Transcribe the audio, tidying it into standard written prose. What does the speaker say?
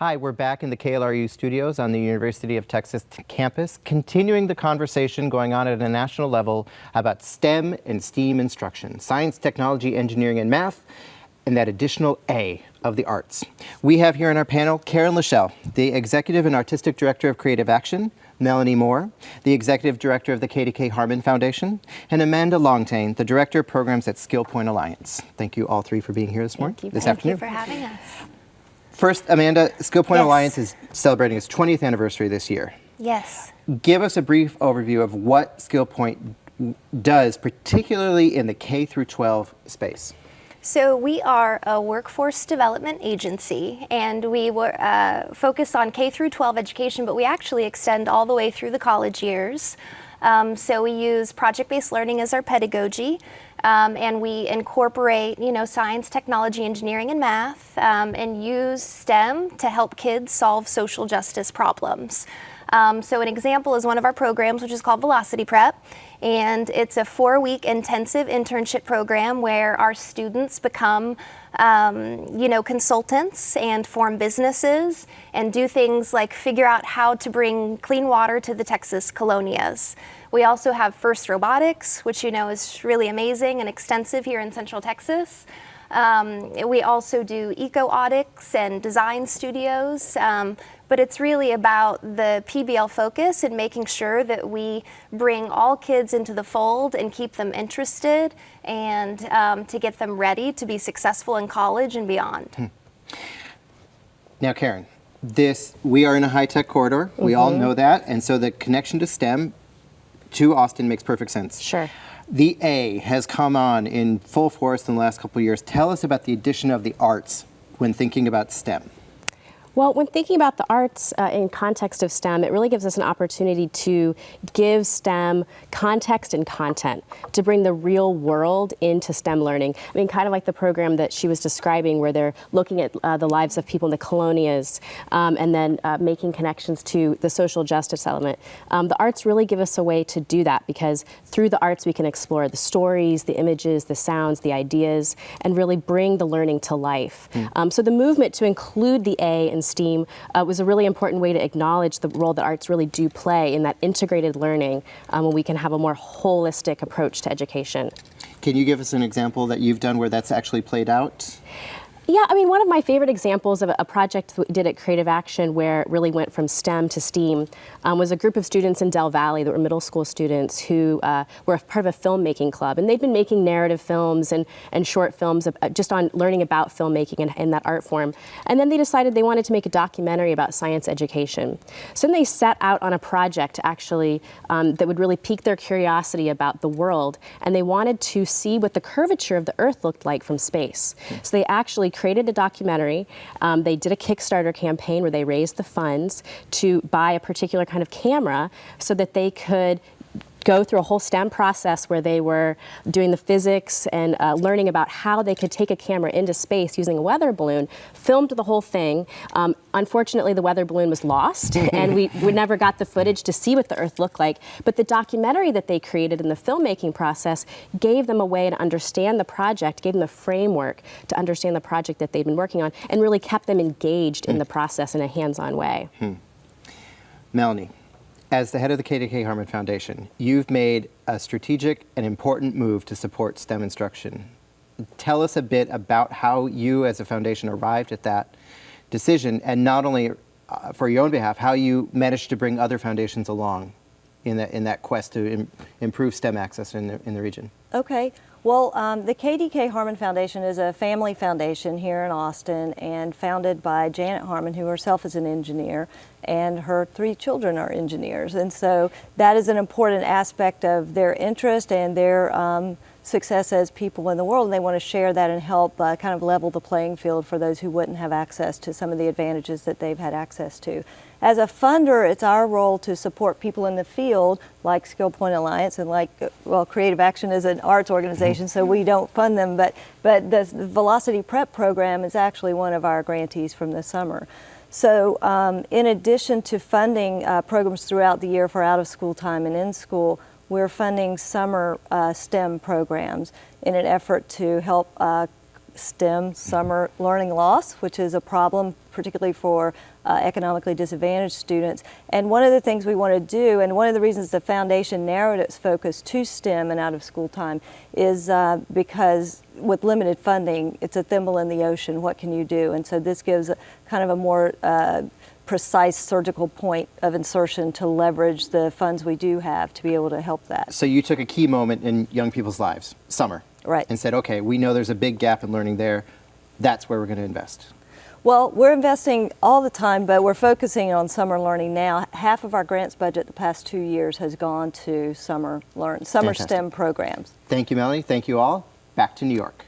Hi, we're back in the KLRU studios on the University of Texas campus, continuing the conversation going on at a national level about STEM and STEAM instruction, science, technology, engineering, and math, and that additional A of the arts. We have here on our panel Karen LaShelle, the Executive and Artistic Director of Creative Action, Melanie Moore, the Executive Director of the KDK-Harman Foundation, and Amanda Longtain, the Director of Programs at Skillpoint Alliance. Thank you all three for being here this morning, this afternoon. Thank you for having us. First, Amanda, Skillpoint Yes. Alliance is celebrating its 20th anniversary this year. Yes. Give us a brief overview of what Skillpoint does, particularly in the K through 12 space. So we are a workforce development agency, and we focus on K through 12 education, but we actually extend all the way through the college years. So we use project-based learning as our pedagogy, and we incorporate, science, technology, engineering, and math, and use STEM to help kids solve social justice problems. So an example is one of our programs, which is called Velocity Prep, and it's a 4-week intensive internship program where our students become, consultants and form businesses and do things like figure out how to bring clean water to the Texas colonias. We also have FIRST Robotics, which is really amazing and extensive here in Central Texas. We also do eco-audits and design studios, but it's really about the PBL focus and making sure that we bring all kids into the fold and keep them interested and to get them ready to be successful in college and beyond. Now, Karen, we are in a high-tech corridor. We all know that, and so the connection to STEM to Austin makes perfect sense. Sure. The A has come on in full force in the last couple of years. Tell us about the addition of the arts when thinking about STEM. Well, when thinking about the arts in context of STEM, it really gives us an opportunity to give STEM context and content, to bring the real world into STEM learning. I mean, kind of like the program that she was describing where they're looking at the lives of people in the colonias and then making connections to the social justice element. The arts really give us a way to do that because through the arts we can explore the stories, the images, the sounds, the ideas, and really bring the learning to life. So the movement to include the A in STEAM was a really important way to acknowledge the role that arts really do play in that integrated learning when we can have a more holistic approach to education. Can you give us an example that you've done where that's actually played out? Yeah, I mean, one of my favorite examples of a project that we did at Creative Action where it really went from STEM to STEAM was a group of students in Del Valley that were middle school students who were part of a filmmaking club. And they'd been making narrative films and short films just on learning about filmmaking and that art form. And then they decided they wanted to make a documentary about science education. So then they set out on a project actually that would really pique their curiosity about the world. And they wanted to see what the curvature of the Earth looked like from space. So they actually created a documentary. They did a Kickstarter campaign where they raised the funds to buy a particular kind of camera so that they could go through a whole STEM process where they were doing the physics and learning about how they could take a camera into space using a weather balloon, filmed the whole thing. Unfortunately, the weather balloon was lost and we never got the footage to see what the Earth looked like. But the documentary that they created in the filmmaking process gave them a way to understand the project, gave them a framework to understand the project that they'd been working on, and really kept them engaged in the process in a hands-on way. Melanie, as the head of the KDK-Harman Foundation, you've made a strategic and important move to support STEM instruction. Tell us a bit about how you as a foundation arrived at that decision, and not only for your own behalf, how you managed to bring other foundations along in that quest to improve STEM access in the region. Okay. Well, the KDK-Harman Foundation is a family foundation here in Austin and founded by Janet Harman, who herself is an engineer, and her 3 children are engineers. And so that is an important aspect of their interest and their success as people in the world, and they want to share that and help kind of level the playing field for those who wouldn't have access to some of the advantages that they've had access to. As a funder, it's our role to support people in the field like Skillpoint Alliance and Creative Action is an arts organization, so we don't fund them, but the Velocity Prep program is actually one of our grantees from the summer. So in addition to funding programs throughout the year for out of school time and in school, we're funding summer STEM programs in an effort to help STEM summer learning loss, which is a problem particularly for economically disadvantaged students. And one of the things we want to do, and one of the reasons the foundation narrowed its focus to STEM and out of school time, is because with limited funding, it's a thimble in the ocean. What can you do? And so this gives kind of a more precise surgical point of insertion to leverage the funds we do have to be able to help that. So you took a key moment in young people's lives, summer, Right. and said, okay, we know there's a big gap in learning there. That's where we're going to invest. Well, we're investing all the time, but we're focusing on summer learning now. Half of our grants budget the past 2 years has gone to summer Fantastic. STEM programs. Thank you, Melanie. Thank you all. Back to New York.